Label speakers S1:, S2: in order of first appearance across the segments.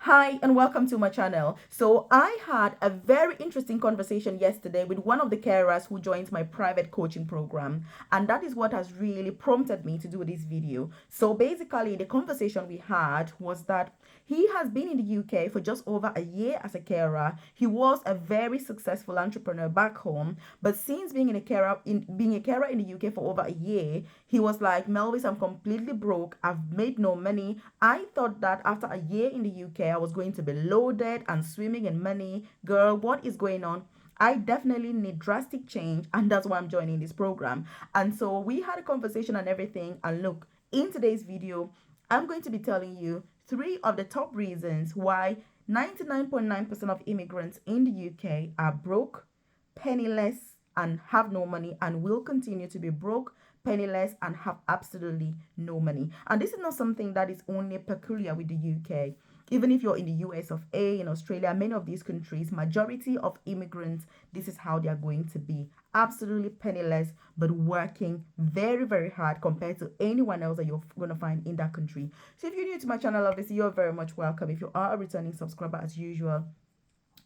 S1: Hi and welcome to my channel. So I had a very interesting conversation yesterday with one of the carers who joins my private coaching program, and that is what has really prompted me to do this video. So basically the conversation we had was that he has been in the UK for just over a year as a carer. He was a very successful entrepreneur back home, but since being a carer in the UK for over a year, he was like, Melvis, I'm completely broke. I've made no money. I thought that after a year in the UK, I was going to be loaded and swimming in money. Girl, what is going on? I definitely need drastic change, and that's why I'm joining this program. And so we had a conversation and everything. And look, in today's video, I'm going to be telling you three of the top reasons why 99.9% of immigrants in the UK are broke, penniless, and have no money, and will continue to be broke, penniless, and have absolutely no money. And this is not something that is only peculiar with the UK. Even if you're in the US of A, in Australia, many of these countries, majority of immigrants, this is how they are going to be. Absolutely penniless, but working very, very hard compared to anyone else that you're going to find in that country. So if you're new to my channel, obviously, you're very much welcome. If you are a returning subscriber, as usual,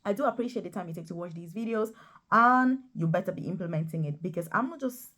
S1: I do appreciate the time you take to watch these videos, and you better be implementing it, because I'm not just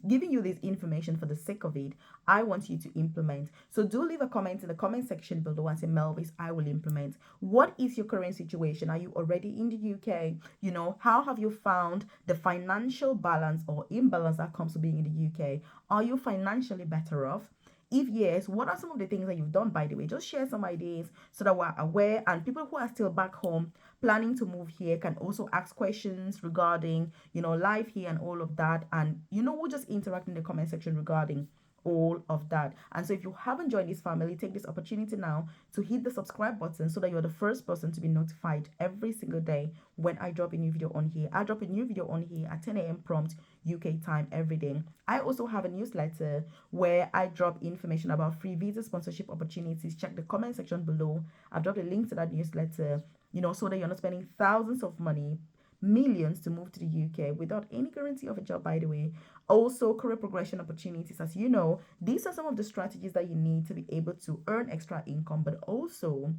S1: giving you this information for the sake of it. I want you to implement. So do leave a comment in the comment section below and say, Melvis, I will implement. What is your current situation? Are you already in the UK? How have you found the financial balance or imbalance that comes to being in the UK? Are you financially better off? If yes, what are some of the things that you've done, by the way? Just share some ideas so that we're aware, and people who are still back home planning to move here can also ask questions regarding, life here and all of that. And, we'll just interact in the comment section regarding all of that. And so if you haven't joined this family, take this opportunity now to hit the subscribe button so that you're the first person to be notified every single day when I drop a new video on here. I drop a new video on here at 10 a.m. prompt UK time every day. I also have a newsletter where I drop information about free visa sponsorship opportunities. Check the comment section below. I've dropped a link to that newsletter, so that you're not spending thousands of money, millions, to move to the UK without any guarantee of a job, by the way. Also, career progression opportunities. As you know, these are some of the strategies that you need to be able to earn extra income, but also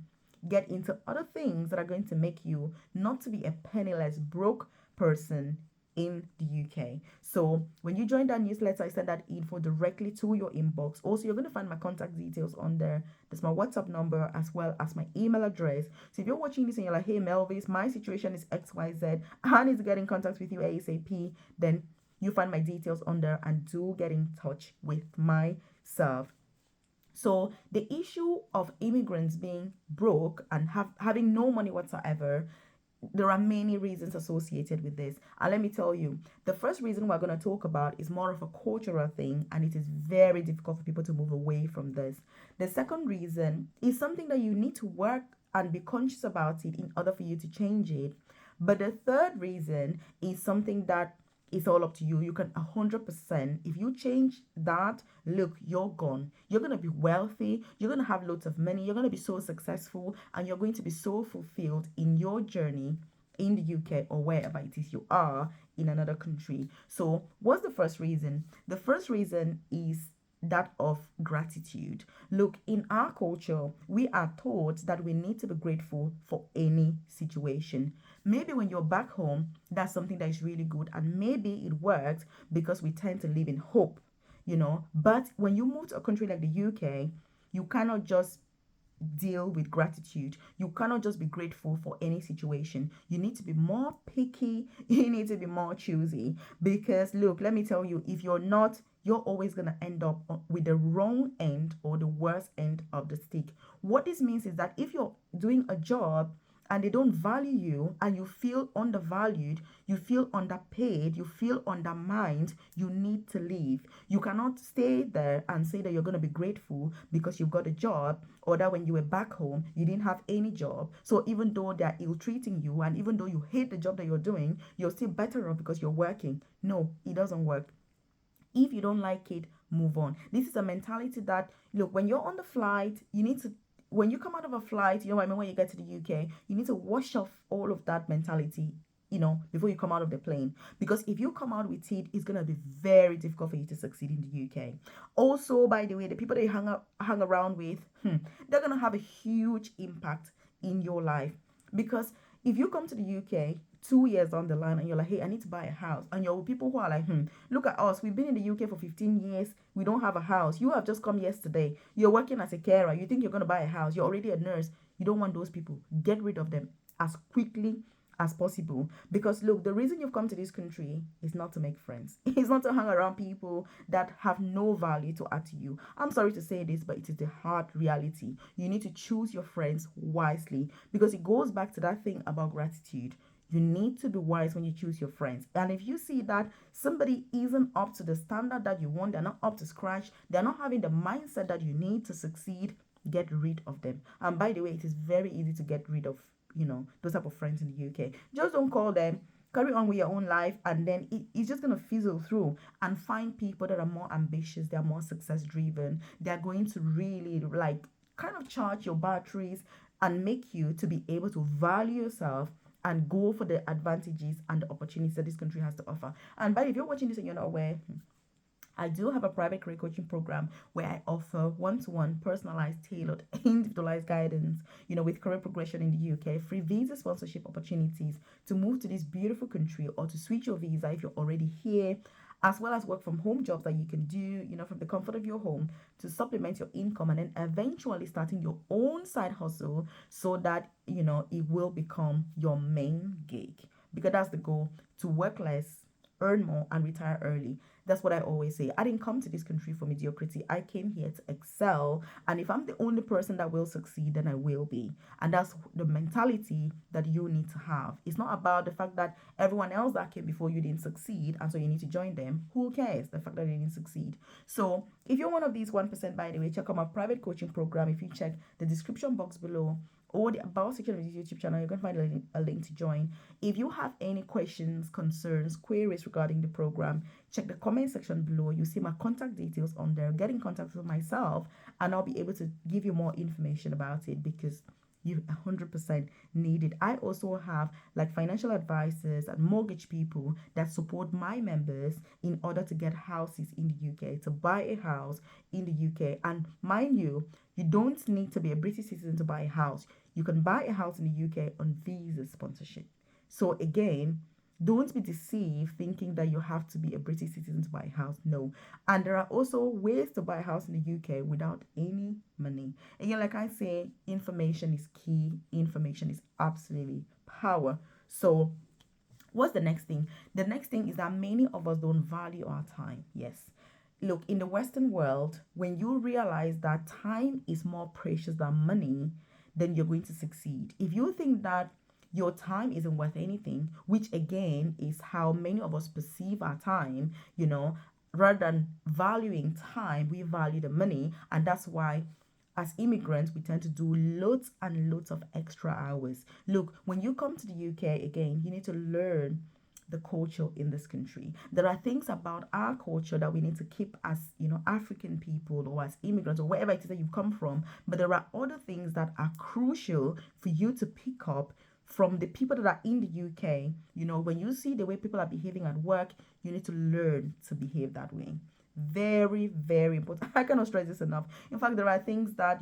S1: get into other things that are going to make you not to be a penniless, broke person in the UK. So when you join that newsletter, I send that info directly to your inbox. Also, you're going to find my contact details on there. There's my WhatsApp number as well as my email address. So if you're watching this and you're like, hey Melvis, my situation is XYZ, I need to get in contact with you ASAP, then you find my details on there and do get in touch with myself. So the issue of immigrants being broke and having no money whatsoever, there are many reasons associated with this. And let me tell you, the first reason we're going to talk about is more of a cultural thing, and it is very difficult for people to move away from this. The second reason is something that you need to work and be conscious about it in order for you to change it. But the third reason is something that it's all up to you. You can 100%. If you change that, look, you're gone. You're going to be wealthy. You're going to have loads of money. You're going to be so successful, and you're going to be so fulfilled in your journey in the UK or wherever it is you are in another country. So, what's the first reason? The first reason is that of gratitude. Look, in our culture, we are taught that we need to be grateful for any situation. Maybe when you're back home, that's something that is really good, and maybe it works because we tend to live in hope, But when you move to a country like the UK, you cannot just deal with gratitude. You cannot just be grateful for any situation. You need to be more picky. You need to be more choosy, because look, let me tell you, if you're not, you're always going to end up with the wrong end or the worst end of the stick. What this means is that if you're doing a job and they don't value you, and you feel undervalued, you feel underpaid, you feel undermined, you need to leave. You cannot stay there and say that you're going to be grateful because you've got a job, or that when you were back home, you didn't have any job. So even though they're ill-treating you, and even though you hate the job that you're doing, you're still better off because you're working. No, it doesn't work. If you don't like it, move on. This is a mentality that, look, when you're on the flight, you need to, when you come out of a flight, you know what I mean, when you get to the UK, you need to wash off all of that mentality before you come out of the plane. Because if you come out with it, it's going to be very difficult for you to succeed in the UK. Also, by the way, the people that you hang around with, they're going to have a huge impact in your life. Because if you come to the UK 2 years down the line and you're like, hey, I need to buy a house, and you're with people who are like, look at us, we've been in the UK for 15 years, we don't have a house. You have just come yesterday, you're working as a carer, you think you're going to buy a house, you're already a nurse. You don't want those people. Get rid of them as quickly as possible. Because look, the reason you've come to this country is not to make friends. It's not to hang around people that have no value to add to you. I'm sorry to say this, but it is the hard reality. You need to choose your friends wisely, because it goes back to that thing about gratitude. You need to be wise when you choose your friends. And if you see that somebody isn't up to the standard that you want, they're not up to scratch, they're not having the mindset that you need to succeed, get rid of them. And by the way, it is very easy to get rid of those type of friends in the UK. Just don't call them, carry on with your own life, and then it's just gonna fizzle through. And find people that are more ambitious, they're more success driven, they're going to really like kind of charge your batteries and make you to be able to value yourself and go for the advantages and the opportunities that this country has to offer. And by the way, if you're watching this and you're not aware, I do have a private career coaching program where I offer one-to-one, personalized, tailored, individualized guidance, with career progression in the UK, free visa sponsorship opportunities to move to this beautiful country or to switch your visa if you're already here, as well as work from home jobs that you can do, from the comfort of your home to supplement your income, and then eventually starting your own side hustle so that, it will become your main gig. Because that's the goal, to work less, earn more, and retire early. That's what I always say. I didn't come to this country for mediocrity. I came here to excel. And if I'm the only person that will succeed, then I will be. And that's the mentality that you need to have. It's not about the fact that everyone else that came before you didn't succeed, and so you need to join them. Who cares? The fact that they didn't succeed. So if you're one of these 1%, by the way, check out my private coaching program. If you check the description box below, or the about section of this YouTube channel, you can find a link to join. If you have any questions, concerns, queries regarding the program, check the comment section below. You see my contact details on there. Get in contact with myself and I'll be able to give you more information about it, because you 100% need it. I also have like financial advisors and mortgage people that support my members in order to get houses in the UK, to buy a house in the UK. And mind you, you don't need to be a British citizen to buy a house. You can buy a house in the UK on visa sponsorship. So again, don't be deceived thinking that you have to be a British citizen to buy a house. No. And there are also ways to buy a house in the UK without any money. Again, like I say, information is key. Information is absolutely power. So what's the next thing? The next thing is that many of us don't value our time. Yes. Look, in the Western world, when you realize that time is more precious than money, then you're going to succeed. If you think that your time isn't worth anything, which again is how many of us perceive our time, rather than valuing time, we value the money. And that's why as immigrants, we tend to do loads and loads of extra hours. Look, when you come to the UK, again, you need to learn the culture in this country. There are things about our culture that we need to keep as, African people or as immigrants or wherever it is that you've come from. But there are other things that are crucial for you to pick up from the people that are in the UK. When you see the way people are behaving at work, you need to learn to behave that way. Very, very important. I cannot stress this enough. In fact, there are things that,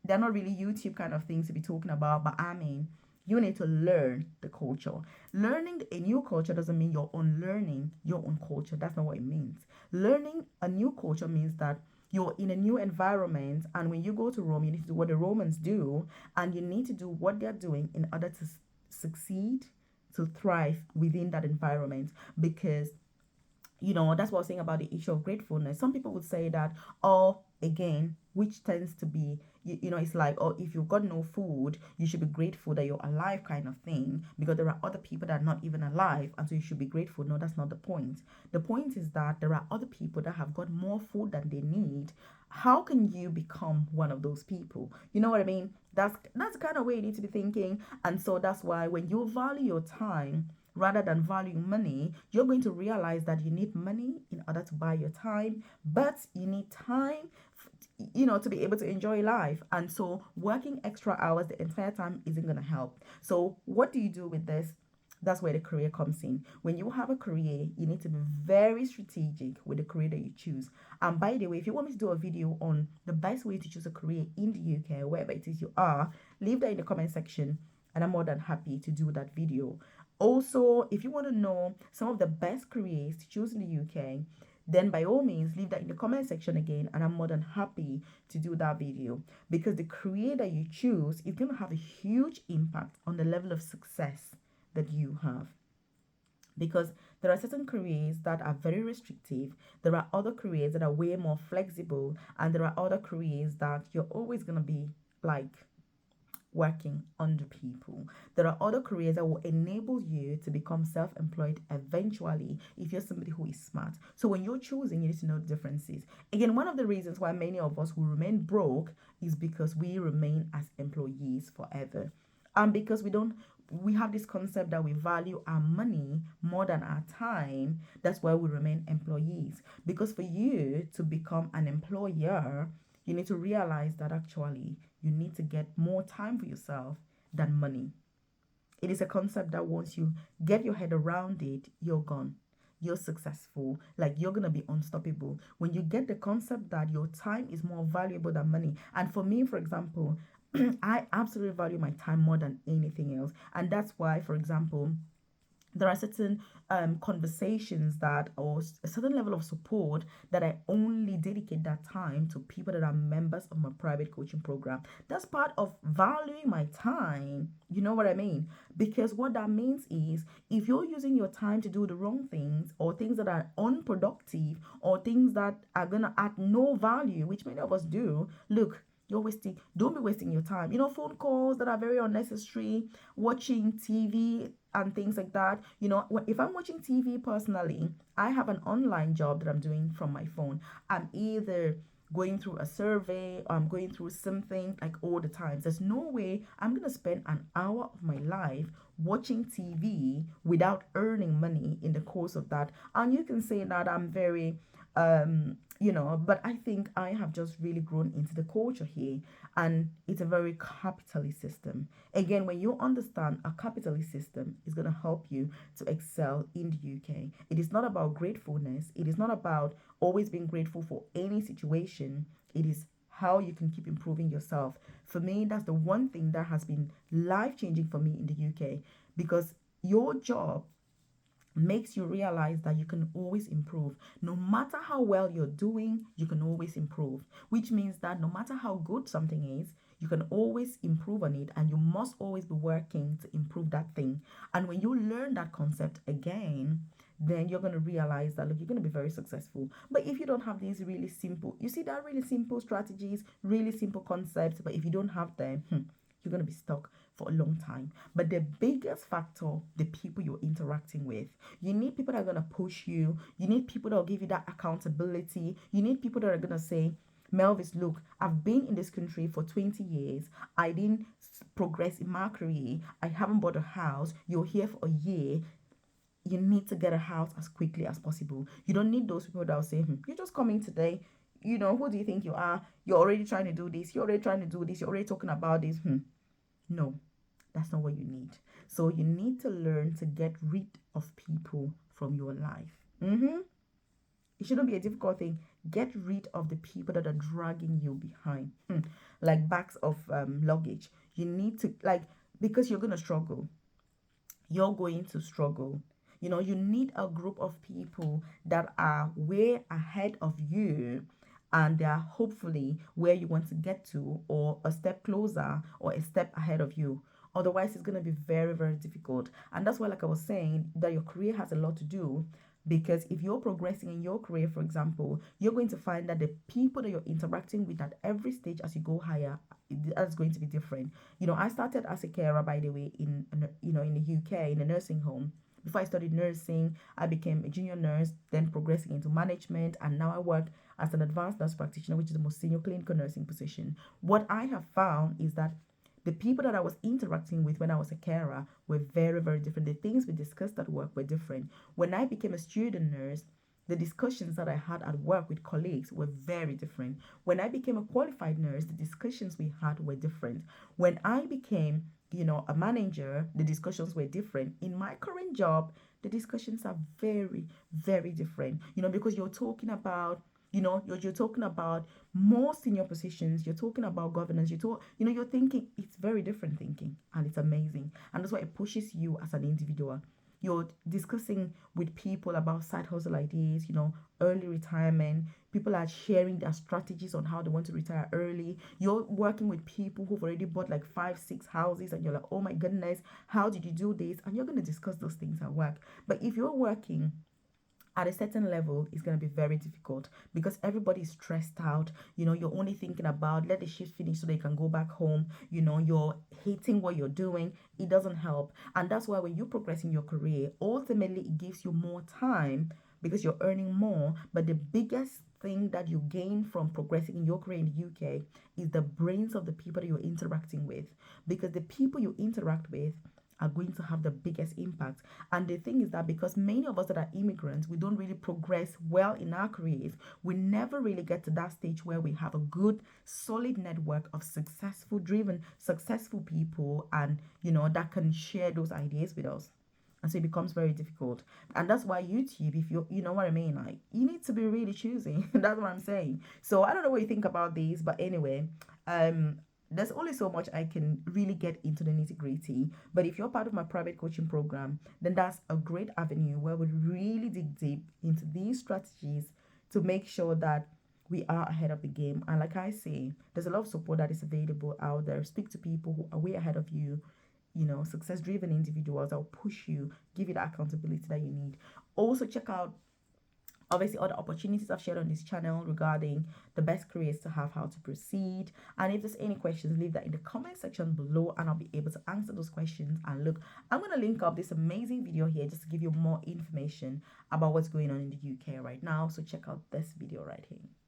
S1: they're not really YouTube kind of things to be talking about, but I mean, you need to learn the culture. Learning a new culture doesn't mean you're unlearning your own culture. That's not what it means. Learning a new culture means that you're in a new environment, and when you go to Rome, you need to do what the Romans do, and you need to do what they're doing in order to succeed, to thrive within that environment. Because that's what I was saying about the issue of gratefulness. Some people would say that, again, which tends to be, it's like, if you've got no food, you should be grateful that you're alive kind of thing, because there are other people that are not even alive, and so you should be grateful. No, that's not the point. The point is that there are other people that have got more food than they need. How can you become one of those people? You know what I mean? That's the kind of way you need to be thinking. And so that's why when you value your time rather than valuing money, you're going to realize that you need money in order to buy your time, but you need time to be able to enjoy life. And so working extra hours the entire time isn't going to help. So what do you do with this? That's where the career comes in. When you have a career, you need to be very strategic with the career that you choose. And by the way, if you want me to do a video on the best way to choose a career in the UK, wherever it is you are, leave that in the comment section, and I'm more than happy to do that video. Also, if you want to know some of the best careers to choose in the UK, then by all means leave that in the comment section again, and I'm more than happy to do that video, because the career that you choose is going to have a huge impact on the level of success that you have. Because there are certain careers that are very restrictive, there are other careers that are way more flexible, and there are other careers that you're always going to be like working under people. There are other careers that will enable you to become self-employed eventually if you're somebody who is smart. So when you're choosing, you need to know the differences. Again, one of the reasons why many of us will remain broke is because we remain as employees forever. And because we have this concept that we value our money more than our time. That's why we remain employees. Because for you to become an employer, you need to realize that actually you need to get more time for yourself than money. It is a concept that once you get your head around it, you're gone. You're successful. Like, you're going to be unstoppable. When you get the concept that your time is more valuable than money. And for me, for example, I absolutely value my time more than anything else. And that's why, for example, there are certain conversations that, or a certain level of support that I only dedicate that time to people that are members of my private coaching program. That's part of valuing my time. You know what I mean? Because what that means is, if you're using your time to do the wrong things, or things that are unproductive, or things that are going to add no value, which many of us do, look, don't be wasting your time. Phone calls that are very unnecessary, watching TV and things like that. If I'm watching TV personally, I have an online job that I'm doing from my phone. I'm either going through a survey, or I'm going through something, like, all the time. There's no way I'm going to spend an hour of my life watching TV without earning money in the course of that. And you can say that I'm very but I think I have just really grown into the culture here, and it's a very capitalist system. Again, when you understand a capitalist system, is going to help you to excel in the UK. It is not about gratefulness. It is not about always being grateful for any situation. It is how you can keep improving yourself. For me, that's the one thing that has been life-changing for me in the UK, because your job makes you realize that you can always improve. No matter how well you're doing, you can always improve, which means that no matter how good something is, you can always improve on it, and you must always be working to improve that thing. And when you learn that concept again, then you're going to realize that, look, you're going to be very successful. But if you don't have these really simple, you see that really simple strategies, really simple concepts, but if you don't have them, you're going to be stuck for a long time. But the biggest factor, the people you're interacting with. You need people that are going to push you. You need people that will give you that accountability. You need people that are going to say, Melvis, look, I've been in this country for 20 years. I didn't progress in my career. I haven't bought a house. You're here for a year. You need to get a house as quickly as possible. You don't need those people that will say, you're just coming today. Who do you think you are? You're already trying to do this. You're already trying to do this. You're already talking about this. No, that's not what you need. So you need to learn to get rid of people from your life. It shouldn't be a difficult thing. Get rid of the people that are dragging you behind, like bags of luggage. You need to, because you're going to struggle. You're going to struggle. You need a group of people that are way ahead of you, and they are hopefully where you want to get to, or a step closer, or a step ahead of you. Otherwise, it's going to be very, very difficult. And that's why, like I was saying, that your career has a lot to do. Because if you're progressing in your career, for example, you're going to find that the people that you're interacting with at every stage as you go higher, that's going to be different. I started as a carer, by the way, in the UK, in a nursing home. Before I studied nursing, I became a junior nurse, then progressing into management, and now I work as an advanced nurse practitioner, which is the most senior clinical nursing position. What I have found is that the people that I was interacting with when I was a carer were very, very different. The things we discussed at work were different. When I became a student nurse, the discussions that I had at work with colleagues were very different. When I became a qualified nurse, the discussions we had were different. When I became a manager, the discussions were different. In my current job, the discussions are very, very different, because you're talking about you're talking about more senior positions, you're talking about governance, you're thinking, it's very different thinking, and it's amazing. And that's why it pushes you as an individual. You're discussing with people about side hustle ideas, early retirement. People are sharing their strategies on how they want to retire early. You're working with people who've already bought like 5, 6 houses, and you're like, oh my goodness, how did you do this? And you're going to discuss those things at work. But if you're working at a certain level, it's going to be very difficult because everybody's stressed out. You're only thinking about let the shift finish so they can go back home. You're hating what you're doing. It doesn't help. And that's why when you progress in your career, ultimately it gives you more time because you're earning more. But the biggest thing that you gain from progressing in your career in the UK is the brains of the people that you're interacting with, because the people you interact with are going to have the biggest impact. And the thing is that because many of us that are immigrants, we don't really progress well in our careers, we never really get to that stage where we have a good, solid network of successful people, and that can share those ideas with us. And so it becomes very difficult. And that's why YouTube, if you know what I mean, like, you need to be really choosy. That's what I'm saying. So I don't know what you think about these, but anyway, there's only so much I can really get into the nitty gritty. But if you're part of my private coaching program, then that's a great avenue where we really dig deep into these strategies to make sure that we are ahead of the game. And like I say, there's a lot of support that is available out there. Speak to people who are way ahead of you, success driven individuals that will push you, give you the accountability that you need. Also, check out obviously other opportunities I've shared on this channel regarding the best careers to have, how to proceed. And if there's any questions, leave that in the comment section below and I'll be able to answer those questions. And look, I'm going to link up this amazing video here just to give you more information about what's going on in the UK right now. So check out this video right here.